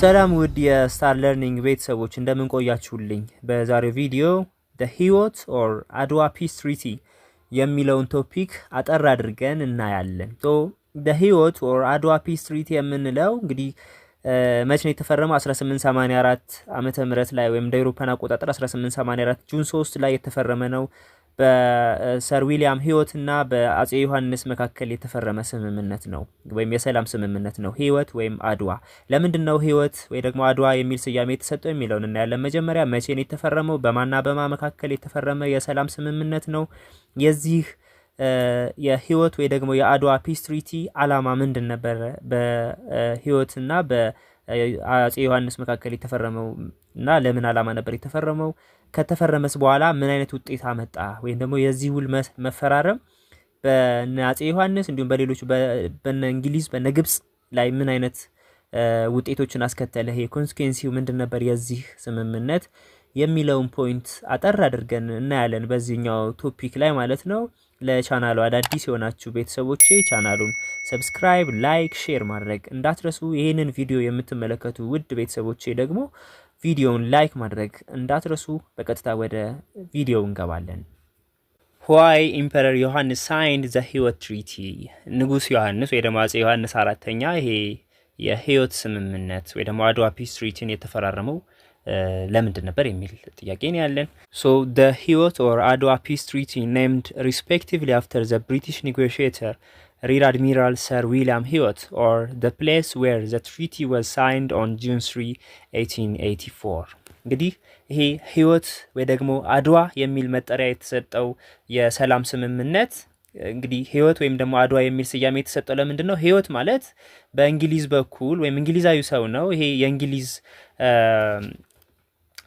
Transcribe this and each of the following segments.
ሰላም ውድ የስታር ለርኒንግ ቤተሰቦች እንደምን ቆያችሁልኝ? በዛሬው ቪዲዮ the ህይወት or አድዋ ፒስ ትሪቲ የሚለውን ቶፒክ አጠር አድርገን እናያለን። the ህይወት or አድዋ ፒስ ትሪቲ የምንለው እንግዲህ መቼ ነው የተፈረመው? 1884 ዓመተ ምህረት ላይ ወይም እንደ አውሮፓውያን አቆጣጠር 1884 ጁን 3 ላይ የተፈረመ ነው። በሰር ዊሊያም ህይወትና በአጼ ዮሐንስ መካከል የተፈረመ ስምምነት ነው ወይም የሰላም ስምምነት ነው። ህይወት ወይም አድዋ ለምንድን ነው ህይወት ወይ ደግሞ አድዋ የሚል ስያሜ የተሰጠው የሚለውን እናያለን። መጀመሪያ መቼ ነው የተፈረመው? በማና በማ መካከል የተፈረመ የሰላም ስምምነት ነው። የዚህ የህይወት ወይ ደግሞ የአድዋ ፒስ ትሪቲ አላማ ምንድን ነበር? በህይወትና በአጼ ዮሐንስ መካከል የተፈረመው እና ለምን አላማ ነበር የተፈረመው? ከተፈረመስ በኋላ ምን አይነት ውጤት አመጣ? ወይም ደግሞ የዚህ ውል መፈራረም በአጼ ዮሐንስ እንዲሁም በሌሎች በነ እንግሊዝ በነ ግብጽ ላይ ምን አይነት ውጤቶችን አስከተለ? ይሄ ኮንሲኩዌንሲው ምንድን ነበር የዚህ ስምምነት የሚለውን ፖይንት አጠር አድርገን እናያለን በዚህኛው ቶፒክ ላይ ማለት ነው። ለቻናሉ አዳዲስ የሆናችሁ ቤተሰቦቼ ቻናሉን ሰብስክራይብ፣ ላይክ፣ ሼር ማድረግ እንዳትረሱ። ይሄንን ቪዲዮ የምትመለከቱ ውድ ቤተሰቦቼ ደግሞ ቪዲዮውን ላይክ ማድረግ እንዳትረሱ። በቀጥታ ወደ ቪዲዮው እንገባለን። ዋይ ኢምፐረር ዮሐንስ ሳይንድ ዘ ህይወት ትሪቲ። ንጉስ ዮሐንስ ወይ ደግሞ አጼ ዮሐንስ አራተኛ ይሄ የህይወት ስምምነት ወይ ደግሞ አድዋ ፒስ ትሪቲን የተፈራረመው ለምንድን ነበር የሚል ጥያቄ ነው ያለን። ሶ the ህይወት or አድዋ ፒስ ትሪቲ named respectively after the British negotiator Rear Admiral Sir William Hewitt or the place where the treaty was signed on June 3, 1884. እንግዲህ ይሄ ህይወት ወይ ደግሞ አድዋ የሚል መጠሪያ የተሰጠው የሰላም ስምምነት እንግዲህ ህይወት ወይም ደግሞ አድዋ የሚል ስያሜ የተሰጠው ለምንድን ነው? ህይወት ማለት በእንግሊዝ በኩል ወይም እንግሊዛዊ ሰው ነው። ይሄ የእንግሊዝ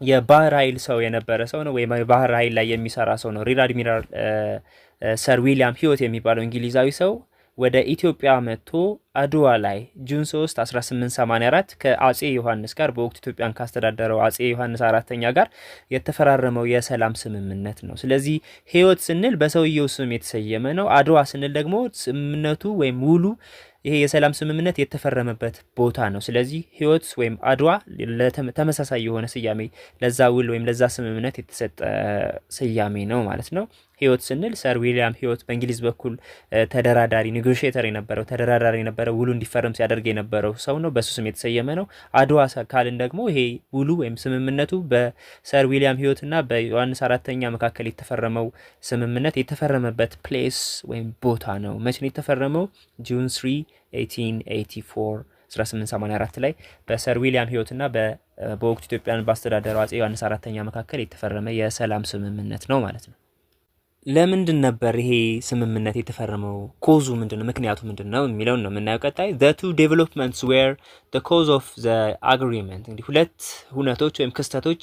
የባህር ኃይል ሰው የነበረ ሰው ነው ወይም የባህር ኃይል ላይ የሚሰራ ሰው ነው። ሪር አድሚራል ሰር ዊሊያም ሂወት የሚባለው እንግሊዛዊ ሰው ወደ ኢትዮጵያ መጥቶ አድዋ ላይ ጁን 3 1884 ከአጼ ዮሐንስ ጋር በወቅቱ ኢትዮጵያን ካስተዳደረው አጼ ዮሐንስ አራተኛ ጋር የተፈራረመው የሰላም ስምምነት ነው። ስለዚህ ህይወት ስንል በሰውየው ስም የተሰየመ ነው። አድዋ ስንል ደግሞ ስምምነቱ ወይም ውሉ ይሄ የሰላም ስምምነት የተፈረመበት ቦታ ነው። ስለዚህ ህይወት ወይም አድዋ ተመሳሳይ የሆነ ስያሜ ለዛ ውል ወይም ለዛ ስምምነት የተሰጠ ስያሜ ነው ማለት ነው። ህይወት ስንል ሰር ዊሊያም ህይወት በእንግሊዝ በኩል ተደራዳሪ ኔጎሺዬተር የነበረው ተደራዳሪ የነበረው ውሉ እንዲፈረም ሲያደርግ የነበረው ሰው ነው። በሱ ስም የተሰየመ ነው። አድዋ ካልን ደግሞ ይሄ ውሉ ወይም ስምምነቱ በሰር ዊሊያም ህይወትና በዮሐንስ አራተኛ መካከል የተፈረመው ስምምነት የተፈረመበት ፕሌስ ወይም ቦታ ነው። መቼ ነው የተፈረመው? ጁን 3 1884 1884 ላይ በሰር ዊሊያም ህይወትና በወቅቱ ኢትዮጵያን ባስተዳደረው አጼ ዮሐንስ አራተኛ መካከል የተፈረመ የሰላም ስምምነት ነው ማለት ነው። ለምንድን ነበር ይሄ ስምምነት የተፈረመው? ኮዙ ምንድነው? ምክንያቱ ምንድነው የሚለውን ነው የምናየው ቀጣይ። the two developments were the cause of the agreement። እንግዲህ ሁለት ሁነቶች ወይም ክስተቶች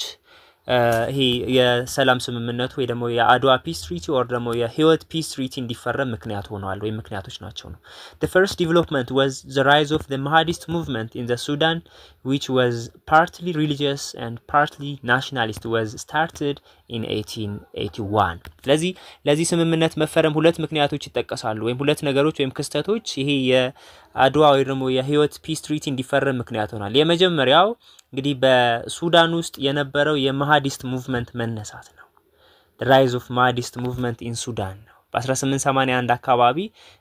ይሄ የሰላም ስምምነቱ ወይ ደግሞ የአድዋ ፒስ ትሪቲ or ደግሞ የህይወት ፒስ ትሪቲ እንዲፈረም ምክንያት ሆነዋል ወይ ምክንያቶች ናቸው ነው። The first development was the rise of the Mahadist movement in the Sudan, which was partly religious and partly nationalist, was started in 1881. ለዚህ ስምምነት መፈረም ሁለት ምክንያቶች ይጠቀሳሉ ወይም ሁለት ነገሮች ወይም ክስተቶች ይሄ የአድዋ ወይ ደግሞ የህይወት ፒስ ትሪቲ እንዲፈረም ምክንያት ሆኗል። የመጀመሪያው እንግዲህ በሱዳን ውስጥ የነበረው የማሃዲስት ሙቭመንት መነሳት ነው። the rise of Mahadist movement in Sudan ነው። በ1881 አካባቢ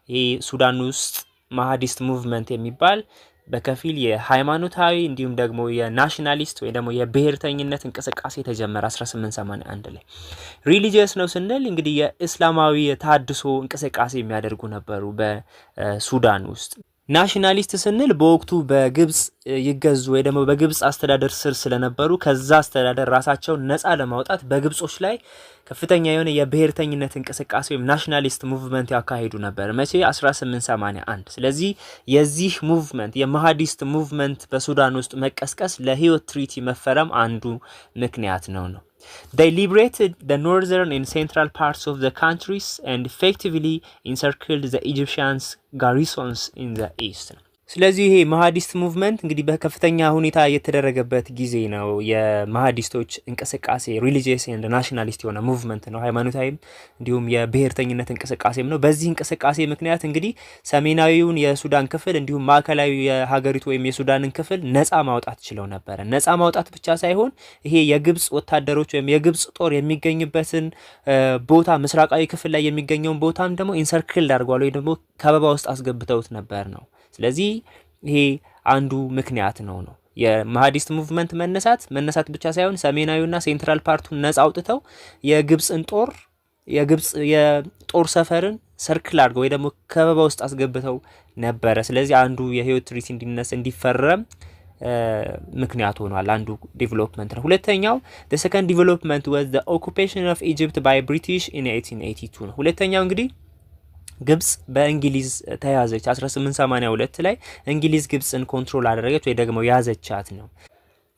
ይሄ ሱዳን ውስጥ ማሃዲስት ሙቭመንት የሚባል በከፊል የሃይማኖታዊ እንዲሁም ደግሞ የናሽናሊስት ወይ ደግሞ የብሔርተኝነት እንቅስቃሴ ተጀመረ 1881 ላይ። ሪሊጂየስ ነው ስንል እንግዲህ የእስላማዊ የተሐድሶ እንቅስቃሴ የሚያደርጉ ነበሩ በሱዳን ውስጥ። ናሽናሊስት ስንል በወቅቱ በግብጽ ይገዙ ወይ ደግሞ በግብጽ አስተዳደር ስር ስለነበሩ ከዛ አስተዳደር ራሳቸውን ነፃ ለማውጣት በግብጾች ላይ ከፍተኛ የሆነ የብሔርተኝነት እንቅስቃሴ ወይም ናሽናሊስት ሙቭመንት ያካሂዱ ነበር። መቼ? 1881። ስለዚህ የዚህ ሙቭመንት የማሃዲስት ሙቭመንት በሱዳን ውስጥ መቀስቀስ ለህይወት ትሪቲ መፈረም አንዱ ምክንያት ነው። They liberated the northern and central parts of the countries and effectively encircled the Egyptians garrisons in the east. ስለዚህ ይሄ ማሃዲስት ሙቭመንት እንግዲህ በከፍተኛ ሁኔታ የተደረገበት ጊዜ ነው። የማሃዲስቶች እንቅስቃሴ ሪሊጂየስ ኤንድ ናሽናሊስት የሆነ ሙቭመንት ነው። ሃይማኖታዊም እንዲሁም የብሔርተኝነት እንቅስቃሴም ነው። በዚህ እንቅስቃሴ ምክንያት እንግዲህ ሰሜናዊውን የሱዳን ክፍል እንዲሁም ማዕከላዊ የሀገሪቱ ወይም የሱዳንን ክፍል ነፃ ማውጣት ችለው ነበረ። ነፃ ማውጣት ብቻ ሳይሆን ይሄ የግብጽ ወታደሮች ወይም የግብጽ ጦር የሚገኝበትን ቦታ ምስራቃዊ ክፍል ላይ የሚገኘውን ቦታም ደግሞ ኢንሰርክል አድርጓል ወይ ደግሞ ከበባ ውስጥ አስገብተውት ነበር ነው። ስለዚህ ይሄ አንዱ ምክንያት ነው የማሃዲስት ሙቭመንት መነሳት ብቻ ሳይሆን ሰሜናዊና ሴንትራል ፓርቱን ነፃ አውጥተው የግብጽ የጦር ሰፈርን ሰርክል አድርገው ወይ ደግሞ ከበባ ውስጥ አስገብተው ነበረ። ስለዚህ አንዱ የህይወት ትሪቲ እንዲፈረም ምክንያት ሆኗል። አንዱ ዴቨሎፕመንት ነው። ሁለተኛው the second development was the occupation of Egypt by British in 1882 ነው። ሁለተኛው እንግዲህ ግብጽ በእንግሊዝ ተያዘች 1882 ላይ እንግሊዝ ግብጽን ኮንትሮል አደረገች ወይ ደግሞ ያዘቻት ነው።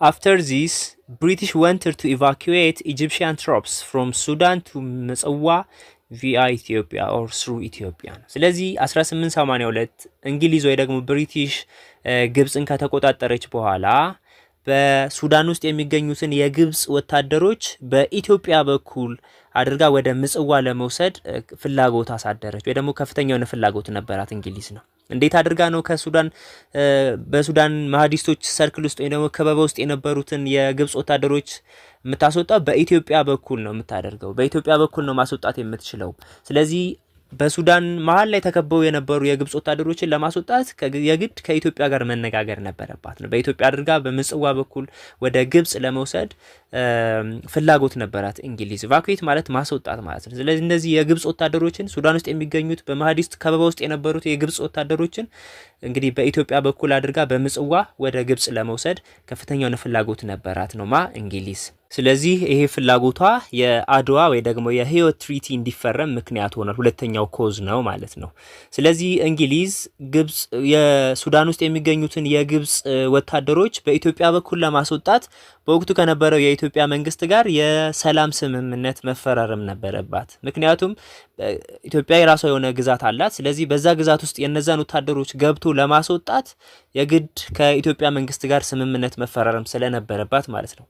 After this British wanted to evacuate Egyptian troops from Sudan to Mitswa via Ethiopia or through Ethiopia። ስለዚህ 1882 እንግሊዝ ወይ ደግሞ ብሪቲሽ ግብጽን ከተቆጣጠረች በኋላ በሱዳን ውስጥ የሚገኙትን የግብጽ ወታደሮች በኢትዮጵያ በኩል አድርጋ ወደ ምጽዋ ለመውሰድ ፍላጎት አሳደረች ወይ ደግሞ ከፍተኛ የሆነ ፍላጎት ነበራት እንግሊዝ ነው። እንዴት አድርጋ ነው በሱዳን ማሃዲስቶች ሰርክል ውስጥ ወይ ደግሞ ከበባ ውስጥ የነበሩትን የግብጽ ወታደሮች የምታስወጣው? በኢትዮጵያ በኩል ነው የምታደርገው። በኢትዮጵያ በኩል ነው ማስወጣት የምትችለው። ስለዚህ በሱዳን መሃል ላይ ተከበው የነበሩ የግብጽ ወታደሮችን ለማስወጣት የግድ ከኢትዮጵያ ጋር መነጋገር ነበረባት ነው። በኢትዮጵያ አድርጋ በምጽዋ በኩል ወደ ግብጽ ለመውሰድ ፍላጎት ነበራት እንግሊዝ። ቫኩዌት ማለት ማስወጣት ማለት ነው። ስለዚህ እነዚህ የግብጽ ወታደሮችን ሱዳን ውስጥ የሚገኙት በማሃዲስት ከበባ ውስጥ የነበሩት የግብጽ ወታደሮችን እንግዲህ በኢትዮጵያ በኩል አድርጋ በምጽዋ ወደ ግብጽ ለመውሰድ ከፍተኛውን ፍላጎት ነበራት ነው እንግሊዝ። ስለዚህ ይሄ ፍላጎቷ የአድዋ ወይ ደግሞ የህይወት ትሪቲ እንዲፈረም ምክንያት ሆኗል። ሁለተኛው ኮዝ ነው ማለት ነው። ስለዚህ እንግሊዝ ግብጽ የሱዳን ውስጥ የሚገኙትን የግብጽ ወታደሮች በኢትዮጵያ በኩል ለማስወጣት በወቅቱ ከነበረው የኢትዮጵያ መንግስት ጋር የሰላም ስምምነት መፈራረም ነበረባት። ምክንያቱም ኢትዮጵያ የራሷ የሆነ ግዛት አላት። ስለዚህ በዛ ግዛት ውስጥ የነዛን ወታደሮች ገብቶ ለማስወጣት የግድ ከኢትዮጵያ መንግስት ጋር ስምምነት መፈራረም ስለነበረባት ማለት ነው።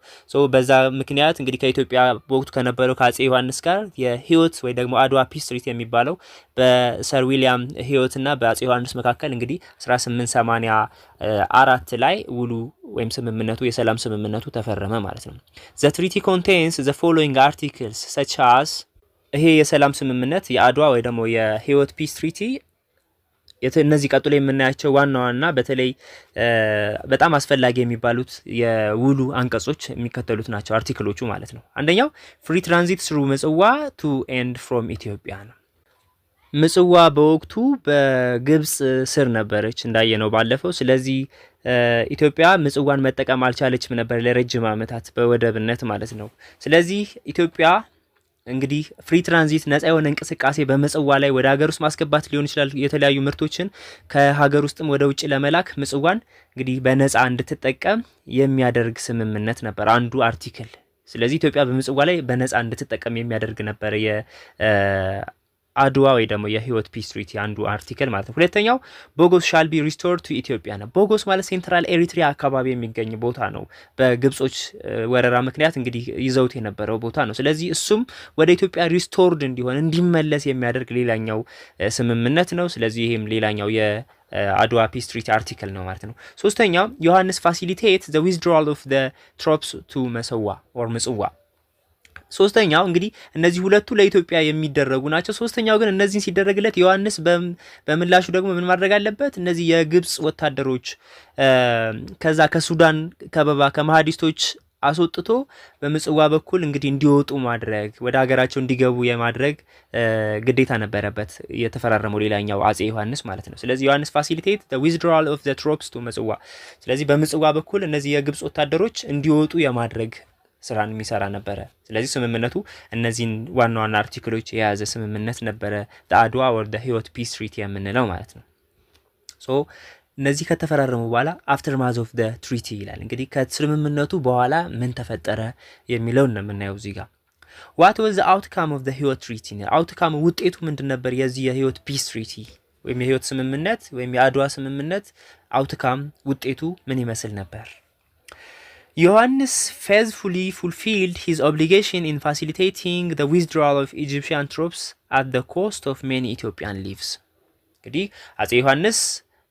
በዛ ምክንያት እንግዲህ ከኢትዮጵያ በወቅቱ ከነበረው ከአጼ ዮሐንስ ጋር የህይወት ወይ ደግሞ አድዋ ፒስ ትሪቲ የሚባለው በሰር ዊሊያም ህይወትና በአጼ ዮሐንስ መካከል እንግዲህ 1884 ላይ ውሉ ወይም ስምምነቱ የሰላም ስምምነቱ ተፈረመ ማለት ነው። The treaty contains the following articles such as ይሄ የሰላም ስምምነት የአድዋ ወይ ደግሞ የህይወት ፒስ ትሪቲ እነዚህ ቀጥሎ የምናያቸው ዋና በተለይ በጣም አስፈላጊ የሚባሉት የውሉ አንቀጾች የሚከተሉት ናቸው፣ አርቲክሎቹ ማለት ነው። አንደኛው ፍሪ ትራንዚት through ምጽዋ to and from ኢትዮጵያ ነው። ምጽዋ በወቅቱ በግብጽ ስር ነበረች እንዳየነው ባለፈው። ስለዚህ ኢትዮጵያ ምጽዋን መጠቀም አልቻለችም ነበር ለረጅም ዓመታት በወደብነት ማለት ነው። ስለዚህ ኢትዮጵያ እንግዲህ ፍሪ ትራንዚት ነፃ የሆነ እንቅስቃሴ በምጽዋ ላይ ወደ ሀገር ውስጥ ማስገባት ሊሆን ይችላል። የተለያዩ ምርቶችን ከሀገር ውስጥም ወደ ውጭ ለመላክ ምጽዋን እንግዲህ በነፃ እንድትጠቀም የሚያደርግ ስምምነት ነበር አንዱ አርቲክል። ስለዚህ ኢትዮጵያ በምጽዋ ላይ በነፃ እንድትጠቀም የሚያደርግ ነበር የአድዋ ወይ ደግሞ የህይወት ፒስ ትሪቲ አንዱ አርቲክል ማለት ነው። ሁለተኛው ቦጎስ ሻል ቢ ሪስቶርድ ቱ ኢትዮጵያ ነው። ቦጎስ ማለት ሴንትራል ኤሪትሪያ አካባቢ የሚገኝ ቦታ ነው። በግብጾች ወረራ ምክንያት እንግዲህ ይዘውት የነበረው ቦታ ነው። ስለዚህ እሱም ወደ ኢትዮጵያ ሪስቶርድ እንዲመለስ የሚያደርግ ሌላኛው ስምምነት ነው። ስለዚህ ይሄም ሌላኛው የአድዋ ፒስ ትሪቲ አርቲክል ነው ማለት ነው። ሶስተኛው ዮሐንስ ፋሲሊቴት ዘ ዊዝድሮዋል ኦፍ ዘ ትሮፕስ ቱ ምጽዋ። ሶስተኛው እንግዲህ እነዚህ ሁለቱ ለኢትዮጵያ የሚደረጉ ናቸው። ሶስተኛው ግን እነዚህን ሲደረግለት ዮሐንስ በምላሹ ደግሞ ምን ማድረግ አለበት? እነዚህ የግብጽ ወታደሮች ከዛ ከሱዳን ከበባ ከማሃዲስቶች አስወጥቶ በምጽዋ በኩል እንግዲህ እንዲወጡ ማድረግ ወደ ሀገራቸው እንዲገቡ የማድረግ ግዴታ ነበረበት የተፈራረመው ሌላኛው አጼ ዮሐንስ ማለት ነው። ስለዚህ ዮሐንስ ፋሲሊቴት the withdrawal of the troops to ምጽዋ። ስለዚህ በምጽዋ በኩል እነዚህ የግብጽ ወታደሮች እንዲወጡ የማድረግ ስራን የሚሰራ ነበረ። ስለዚህ ስምምነቱ እነዚህን ዋና አርቲክሎች የያዘ ስምምነት ነበረ አድዋ or the ህይወት ፒስ ትሪቲ የምንለው ማለት ነው። እነዚህ ከተፈራረሙ በኋላ aftermath of the treaty ይላል። እንግዲህ ከስምምነቱ በኋላ ምን ተፈጠረ የሚለውን ነው የምናየው እዚህ ጋር። what was the outcome of the ህይወት treaty? outcome ውጤቱ ምንድን ነበር የዚህ የህይወት ፒስ ትሪቲ ወይም የህይወት ስምምነት ወይም የአድዋ ስምምነት አውትካም ውጤቱ ምን ይመስል ነበር? ዮሐንስ faithfully fulfilled his obligation in facilitating the withdrawal of Egyptian troops at the cost of many Ethiopian lives. እንግዲህ አፄ ዮሐንስ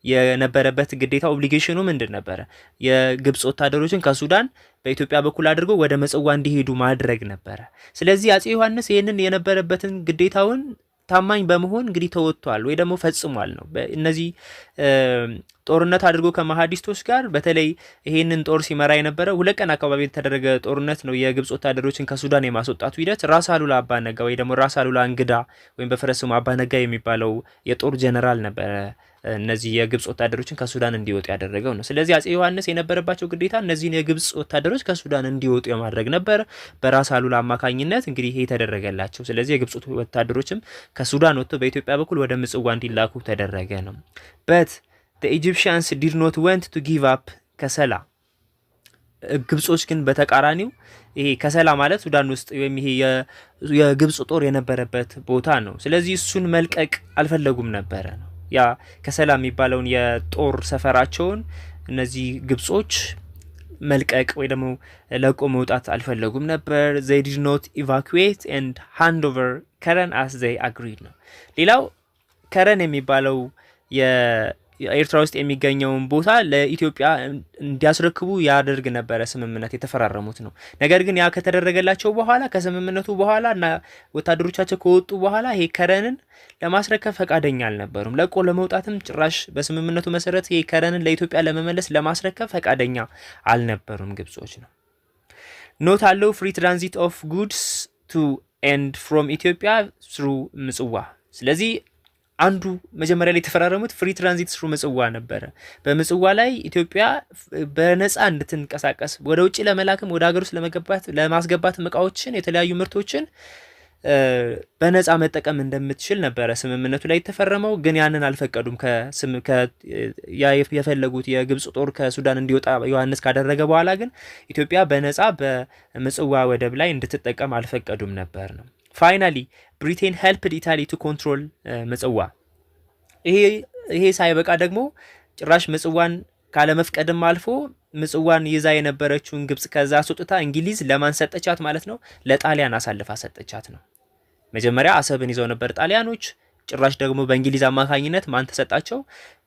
የነበረበት ግዴታ ኦብሊጌሽኑ ምንድን ነበረ? የግብጽ ወታደሮችን ከሱዳን በኢትዮጵያ በኩል አድርጎ ወደ ምጽዋ እንዲሄዱ ማድረግ ነበረ። ስለዚህ አፄ ዮሐንስ ይህንን የነበረበትን ግዴታውን ታማኝ በመሆን እንግዲህ ተወጥቷል ወይ ደግሞ ፈጽሟል ነው። እነዚህ ጦርነት አድርጎ ከመሐዲስቶች ጋር በተለይ ይሄንን ጦር ሲመራ የነበረ ሁለት ቀን አካባቢ የተደረገ ጦርነት ነው። የግብጽ ወታደሮችን ከሱዳን የማስወጣቱ ሂደት ራስ አሉላ አባነጋ ወይ ደግሞ ራስ አሉላ እንግዳ ወይም በፈረስ ስሙ አባነጋ የሚባለው የጦር ጀነራል ነበረ እነዚህ የግብጽ ወታደሮችን ከሱዳን እንዲወጡ ያደረገው ነው። ስለዚህ አፄ ዮሐንስ የነበረባቸው ግዴታ እነዚህን የግብጽ ወታደሮች ከሱዳን እንዲወጡ የማድረግ ነበር። በራስ አሉላ አማካኝነት እንግዲህ ይሄ ተደረገላቸው። ስለዚህ የግብጽ ወታደሮችም ከሱዳን ወጥተው በኢትዮጵያ በኩል ወደ ምጽዋ እንዲላኩ ተደረገ ነው። but the Egyptians did not want to give up ከሰላ። ግብጾች ግን በተቃራኒው ይሄ ከሰላ ማለት ሱዳን ውስጥ ወይም ይሄ የግብጽ ጦር የነበረበት ቦታ ነው። ስለዚህ እሱን መልቀቅ አልፈለጉም ነበር ነው። ያ ከሰላ የሚባለውን የጦር ሰፈራቸውን እነዚህ ግብጾች መልቀቅ ወይ ደግሞ ለቆ መውጣት አልፈለጉም ነበር። they did not evacuate and hand over ከረን as they agreed ነው። ሌላው ከረን የሚባለው የኤርትራ ውስጥ የሚገኘውን ቦታ ለኢትዮጵያ እንዲያስረክቡ ያደርግ ነበር ስምምነት የተፈራረሙት ነው። ነገር ግን ያ ከተደረገላቸው በኋላ ከስምምነቱ በኋላ እና ወታደሮቻቸው ከወጡ በኋላ ይሄ ከረንን ለማስረከብ ፈቃደኛ አልነበሩም። ለቆ ለመውጣትም ጭራሽ በስምምነቱ መሰረት ይሄ ከረንን ለኢትዮጵያ ለመመለስ ለማስረከብ ፈቃደኛ አልነበሩም ግብጾች ነው። ኖት አለው ፍሪ ትራንዚት ኦፍ ጉድስ ቱ ኤንድ ፍሮም ኢትዮጵያ ስሩ ምጽዋ። ስለዚህ አንዱ መጀመሪያ ላይ የተፈራረሙት ፍሪ ትራንዚት ስሩ ምጽዋ ነበረ። በምጽዋ ላይ ኢትዮጵያ በነፃ እንድትንቀሳቀስ ወደ ውጪ ለመላክም ወደ ሀገር ውስጥ ለማስገባት ዕቃዎችን የተለያዩ ምርቶችን በነፃ መጠቀም እንደምትችል ነበረ ስምምነቱ ላይ የተፈረመው። ግን ያንን አልፈቀዱም። የፈለጉት የግብጽ ጦር ከሱዳን እንዲወጣ ዮሐንስ ካደረገ በኋላ ግን ኢትዮጵያ በነፃ በምጽዋ ወደብ ላይ እንድትጠቀም አልፈቀዱም ነበር ነው። ፋይናሊ ብሪቴን ሄልፕድ ኢታሊ ቱ ኮንትሮል ምጽዋ። ይሄ ሳይበቃ ደግሞ ጭራሽ ምጽዋን ካለመፍቀድም አልፎ ምጽዋን ይዛ የነበረችውን ግብጽ ከዛ አስወጥታ እንግሊዝ ለማን ሰጠቻት ማለት ነው? ለጣሊያን አሳልፋ ሰጠቻት ነው። መጀመሪያ አሰብን ይዘው ነበር ጣሊያኖች። ጭራሽ ደግሞ በእንግሊዝ አማካኝነት ማን ተሰጣቸው?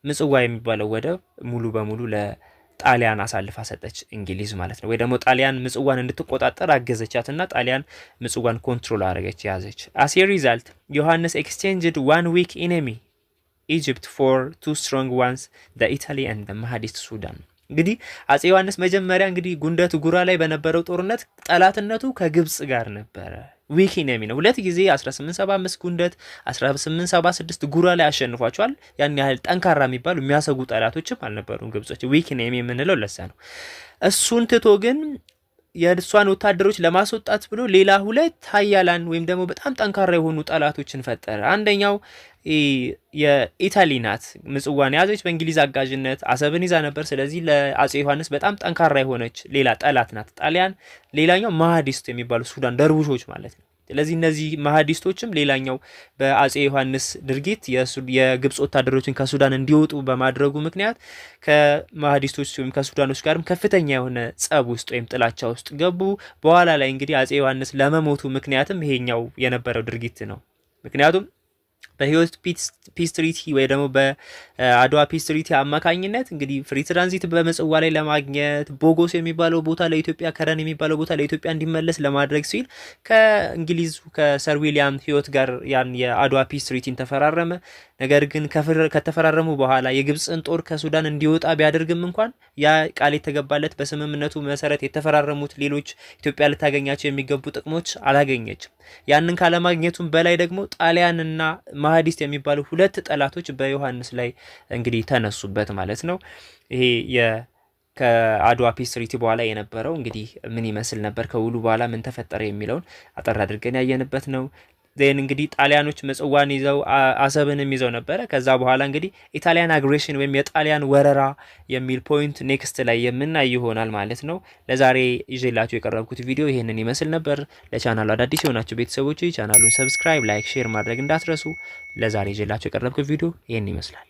ምጽዋ የሚባለው ወደብ ሙሉ በሙሉ ለጣሊያን አሳልፋ ሰጠች እንግሊዝ ማለት ነው። ወይ ደግሞ ጣሊያን ምጽዋን እንድትቆጣጠር አገዘቻትና ጣሊያን ምጽዋን ኮንትሮል አደረገች፣ ያዘች። as a result ዮሐንስ exchanged one weak enemy Egypt for two strong ones, the Italy and the Mahadist Sudan። እንግዲህ አፄ ዮሐንስ መጀመሪያ እንግዲህ ጉንደት ጉራ ላይ በነበረው ጦርነት ጠላትነቱ ከግብጽ ጋር ነበረ። ዊክ ኢነሚ ነው። ሁለት ጊዜ 1875 ጉንደት 1876 ጉራ ላይ አሸንፏቸዋል። ያን ያህል ጠንካራ የሚባሉ የሚያሰጉ ጠላቶችም አልነበሩም ግብጾች። ዊክ ኢነሚ የምንለው ለዛ ነው። እሱን ትቶ ግን የእሷን ወታደሮች ለማስወጣት ብሎ ሌላ ሁለት ኃያላን ወይም ደግሞ በጣም ጠንካራ የሆኑ ጠላቶችን ፈጠረ። አንደኛው የኢታሊ ናት። ምጽዋን ያዘች በእንግሊዝ አጋዥነት፣ አሰብን ይዛ ነበር። ስለዚህ ለአፄ ዮሐንስ በጣም ጠንካራ የሆነች ሌላ ጠላት ናት ጣሊያን። ሌላኛው ማሃዲስት የሚባሉ ሱዳን ደርቡሾች ማለት ነው። ስለዚህ እነዚህ ማሃዲስቶችም ሌላኛው በአፄ ዮሐንስ ድርጊት የግብጽ ወታደሮችን ከሱዳን እንዲወጡ በማድረጉ ምክንያት ከማሃዲስቶች ወይም ከሱዳኖች ጋርም ከፍተኛ የሆነ ጸብ ውስጥ ወይም ጥላቻ ውስጥ ገቡ። በኋላ ላይ እንግዲህ አፄ ዮሐንስ ለመሞቱ ምክንያትም ይሄኛው የነበረው ድርጊት ነው። ምክንያቱም በህይወት ፒስ ትሪቲ ወይ ደግሞ በአድዋ ፒስ ትሪቲ አማካኝነት እንግዲህ ፍሪ ትራንዚት በምጽዋ ላይ ለማግኘት ቦጎስ የሚባለው ቦታ ለኢትዮጵያ፣ ከረን የሚባለው ቦታ ለኢትዮጵያ እንዲመለስ ለማድረግ ሲል ከእንግሊዝ ከሰር ዊሊያም ህይወት ጋር ያን የአድዋ ፒስ ትሪቲን ተፈራረመ። ነገር ግን ከተፈራረሙ በኋላ የግብጽን ጦር ከሱዳን እንዲወጣ ቢያደርግም እንኳን ያ ቃል የተገባለት በስምምነቱ መሰረት የተፈራረሙት ሌሎች ኢትዮጵያ ልታገኛቸው የሚገቡ ጥቅሞች አላገኘችም። ያንን ካለማግኘቱም በላይ ደግሞ ጣሊያንና ማሃዲስት የሚባሉ ሁለት ጠላቶች በዮሐንስ ላይ እንግዲህ ተነሱበት ማለት ነው። ይሄ ከአድዋ ፒስ ትሪቲ በኋላ የነበረው እንግዲህ ምን ይመስል ነበር፣ ከውሉ በኋላ ምን ተፈጠረ የሚለውን አጠር አድርገን ያየንበት ነው። ዜን እንግዲህ ጣሊያኖች ምጽዋን ይዘው አሰብንም ይዘው ነበረ። ከዛ በኋላ እንግዲህ ኢታሊያን አግሬሽን ወይም የጣሊያን ወረራ የሚል ፖይንት ኔክስት ላይ የምናይ ይሆናል ማለት ነው። ለዛሬ ይዤላችሁ የቀረብኩት ቪዲዮ ይሄንን ይመስል ነበር። ለቻናሉ አዳዲስ የሆናችሁ ቤተሰቦች ቻናሉን ሰብስክራይብ፣ ላይክ፣ ሼር ማድረግ እንዳትረሱ። ለዛሬ ይዤላችሁ የቀረብኩት ቪዲዮ ይሄን ይመስላል።